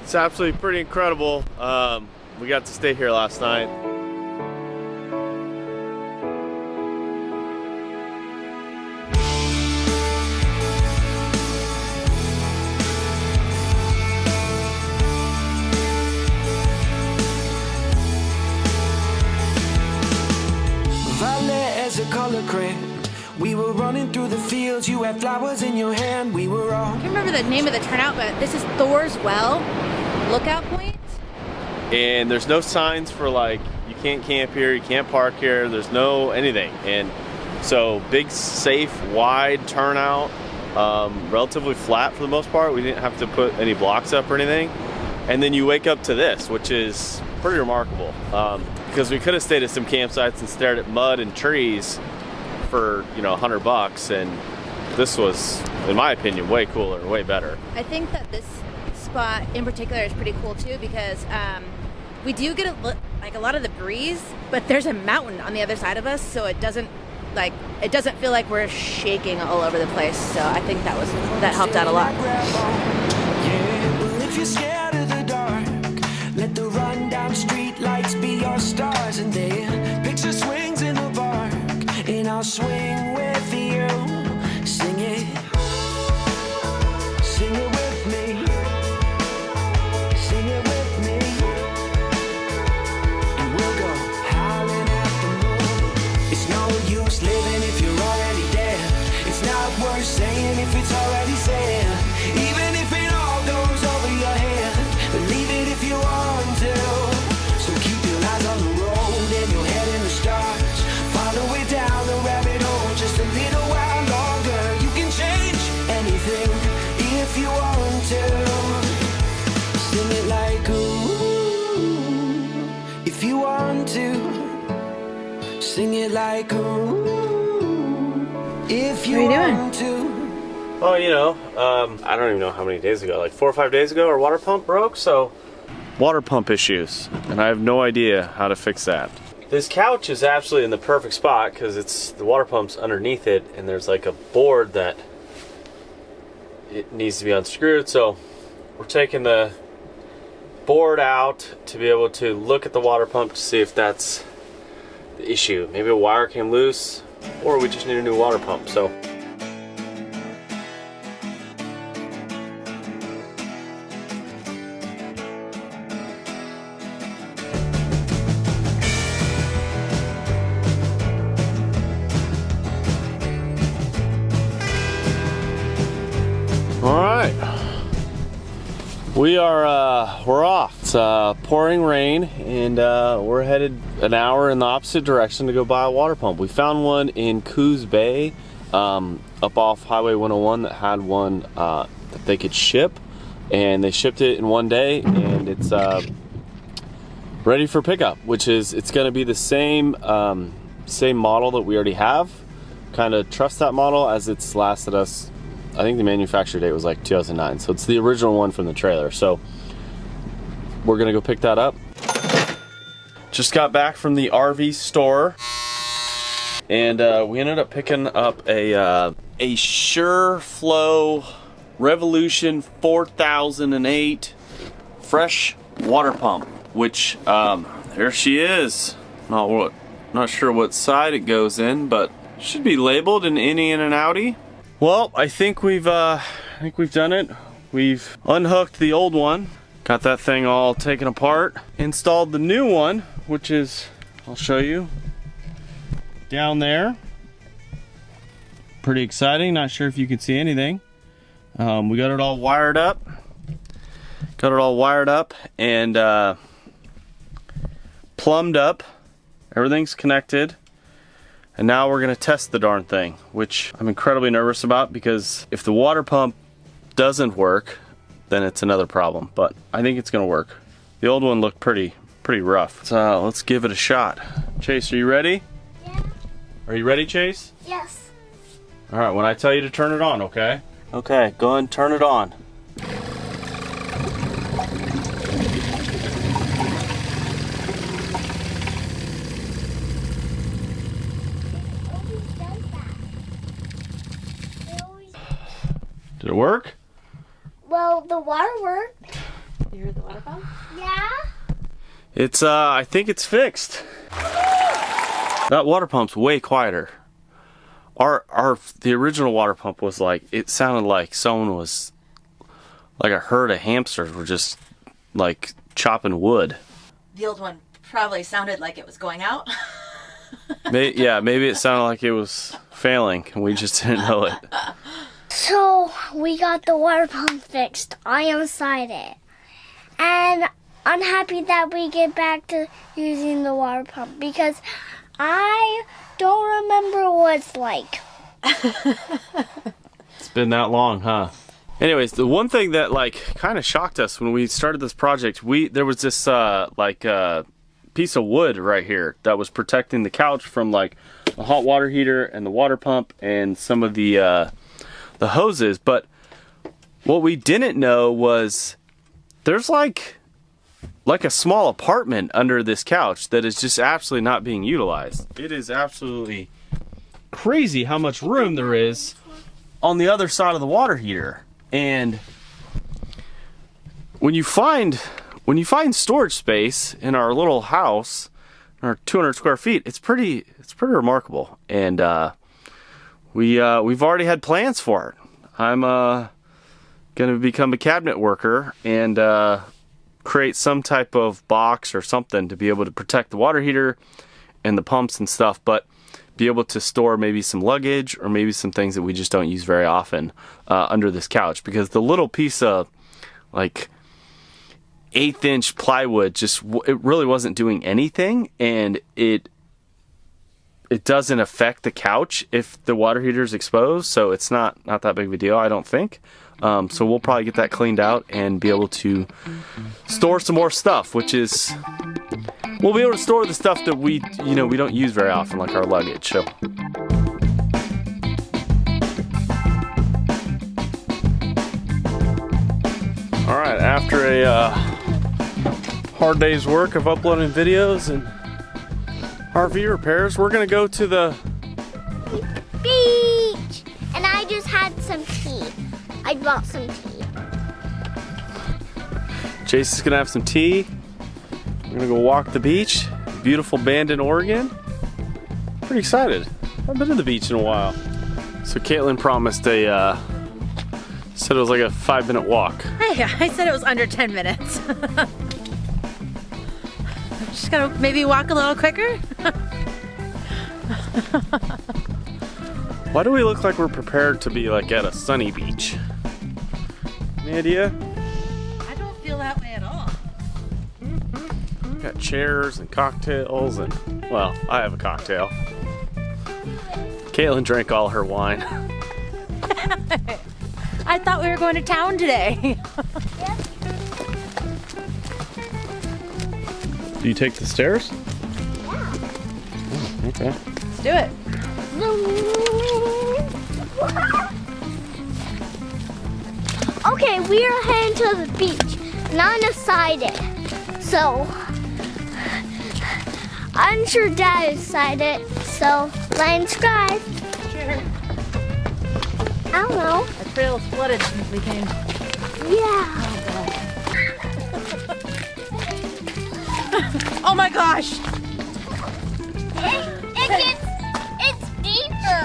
It's absolutely pretty incredible. We got to stay here last night. Violet as a color crayon. We were running through the fields, you had flowers in your hand, we were all... I can't remember the name of the turnout, but this is Thor's Well lookout point. And there's no signs for like, you can't camp here, you can't park here, there's no anything. And so big, safe, wide turnout, relatively flat for the most part. We didn't have to put any blocks up or anything. And then you wake up to this, which is pretty remarkable. Because we could have stayed at some campsites and stared at mud and trees for, you know, $100, and this was, in my opinion, way cooler, way better. I think that this spot in particular is pretty cool too, because we do get a lot of the breeze, but there's a mountain on the other side of us, so it doesn't feel like we're shaking all over the place. So I think that helped out a lot. Yeah, well, if you're scared of the dark, let the rundown street lights be your stars, and then picture swings in the park, and I'll swing with you. Sing it with me. Sing it with me. And we'll go howling at the moon. It's no use living if you're already dead. It's not worth saying if it's already said. Even if it all goes over your head, believe it if you want to. So keep your eyes on the road and your head in the stars. Follow it down the rabbit hole just a little while longer. You can change anything if you want to. Sing it like ooh, if you want to. Sing it like ooh, if you want to. Oh, you know, I don't even know how many days ago, like 4 or 5 days ago, our water pump broke, so water pump issues, and I have no idea how to fix that. This couch is absolutely in the perfect spot because it's the water pump's underneath it, and there's like a board that it needs to be unscrewed. So we're taking the board out to be able to look at the water pump to see if that's the issue. Maybe a wire came loose, or we just need a new water pump. So we're off. It's pouring rain, and we're headed an hour in the opposite direction to go buy a water pump. We found one in Coos Bay, up off Highway 101, that had one that they could ship, and they shipped it in one day, and it's ready for pickup. Which is, it's going to be the same model that we already have. Kind of trust that model, as it's lasted us. I think the manufacture date was like 2009, so it's the original one from the trailer. So we're gonna go pick that up. Just got back from the RV store, and we ended up picking up a SureFlow Revolution 4008 fresh water pump, which there she is. Not sure what side it goes in, but should be labeled an innie and an outie. Well, I think we've done it. We've unhooked the old one, got that thing all taken apart, installed the new one, which is, I'll show you, down there. Pretty exciting. Not sure if you can see anything. We got it all wired up. And plumbed up. Everything's connected. And now we're gonna test the darn thing, which I'm incredibly nervous about, because if the water pump doesn't work, then it's another problem. But I think it's gonna work. The old one looked pretty rough. So let's give it a shot. Chase, are you ready? Yeah. Are you ready, Chase? Yes. All right, when I tell you to turn it on, okay? Okay, go ahead and turn it on. Did it work? Well, the water worked. You heard the water pump? Yeah? It's, I think it's fixed. That water pump's way quieter. The original water pump was like, it sounded like someone was, like a herd of hamsters were just, like, chopping wood. The old one probably sounded like it was going out. Maybe it sounded like it was failing and we just didn't know it. So, we got the water pump fixed. I am excited. And I'm happy that we get back to using the water pump because I don't remember what it's like. It's been that long, huh? Anyways, the one thing that like kind of shocked us when we started this project, there was this piece of wood right here that was protecting the couch from like the hot water heater and the water pump and some of the hoses. But what we didn't know was there's like a small apartment under this couch that is just absolutely not being utilized. It is absolutely crazy how much room there is on the other side of the water heater. And when you find storage space in our little house, our 200 square feet, it's pretty remarkable. And we've already had plans for it. I'm gonna become a cabinet worker and create some type of box or something to be able to protect the water heater and the pumps and stuff, but be able to store maybe some luggage or maybe some things that we just don't use very often under this couch, because the little piece of like 1/8 plywood it really wasn't doing anything, and it doesn't affect the couch if the water heater is exposed, so it's not that big of a deal, I don't think. So we'll probably get that cleaned out and be able to store some more stuff, which is, we'll be able to store the stuff that we don't use very often, like our luggage. So. All right, after a hard day's work of uploading videos and RV repairs, we're gonna go to the Beach! And I just had some tea. I bought some tea. Jason's gonna have some tea. We're gonna go walk the beach. Beautiful Bandon, Oregon. Pretty excited. I haven't been to the beach in a while. So Caitlin promised said it was like a 5-minute walk. Hey, I said it was under 10 minutes. Just gotta maybe walk a little quicker. Why do we look like we're prepared to be like at a sunny beach? Any idea? I don't feel that way at all. Got chairs and cocktails and, well, I have a cocktail. Caitlin drank all her wine. I thought we were going to town today. Do you take the stairs? Yeah. Oh, okay. Let's do it. Okay, we are heading to the beach, and I'm excited. So, I'm sure Dad is excited. So, like and subscribe. Sure. I don't know. Our trail's flooded since we came. Yeah. Oh my gosh! It's deeper.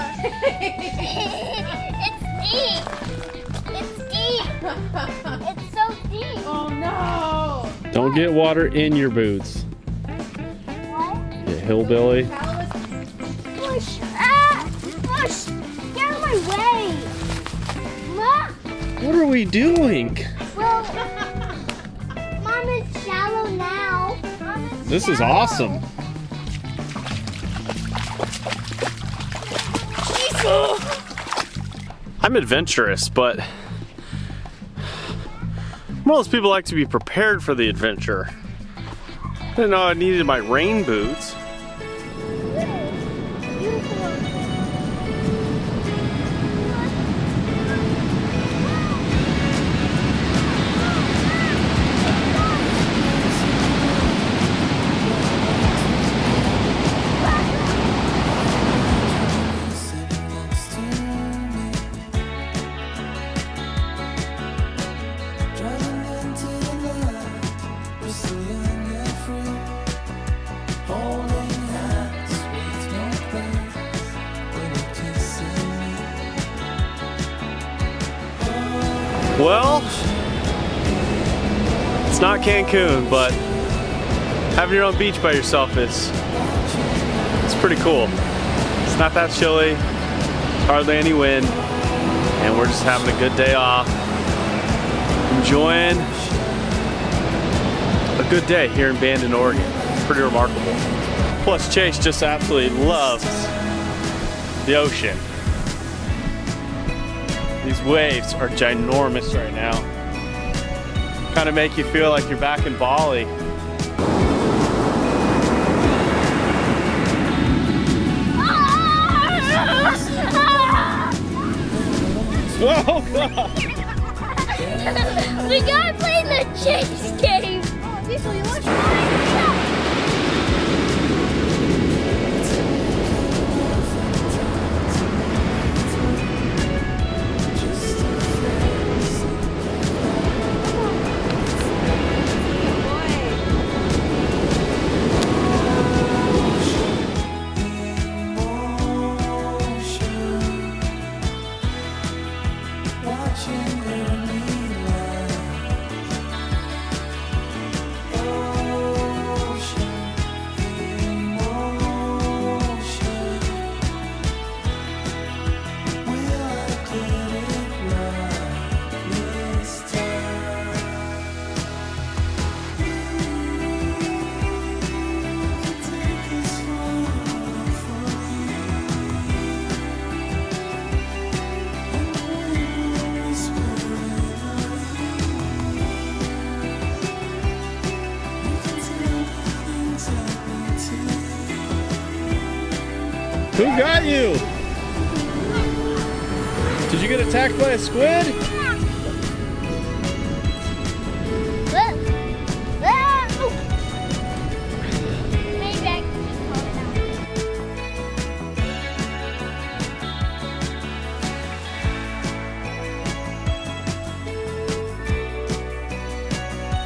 It's deep. It's deep. It's so deep. Oh no! Don't get water in your boots. What? You hillbilly. Push. Push. Get out of my way. Look. What are we doing? Well, Mom, it's shallow now. Mom, it's This is shallow. awesome. I'm adventurous, but most people like to be prepared for the adventure. I didn't know I needed my rain boots. Driving into the night. Well, it's not Cancun, but having your own beach by yourself is pretty cool. It's not that chilly, hardly any wind, and we're just having a good day off, enjoying a good day here in Bandon, Oregon. It's pretty remarkable. Plus, Chase just absolutely loves the ocean. These waves are ginormous right now. Kind of make you feel like you're back in Bali. Oh God! We gotta play the chase game. Diesel, you watch Who got you? Did you get attacked by a squid?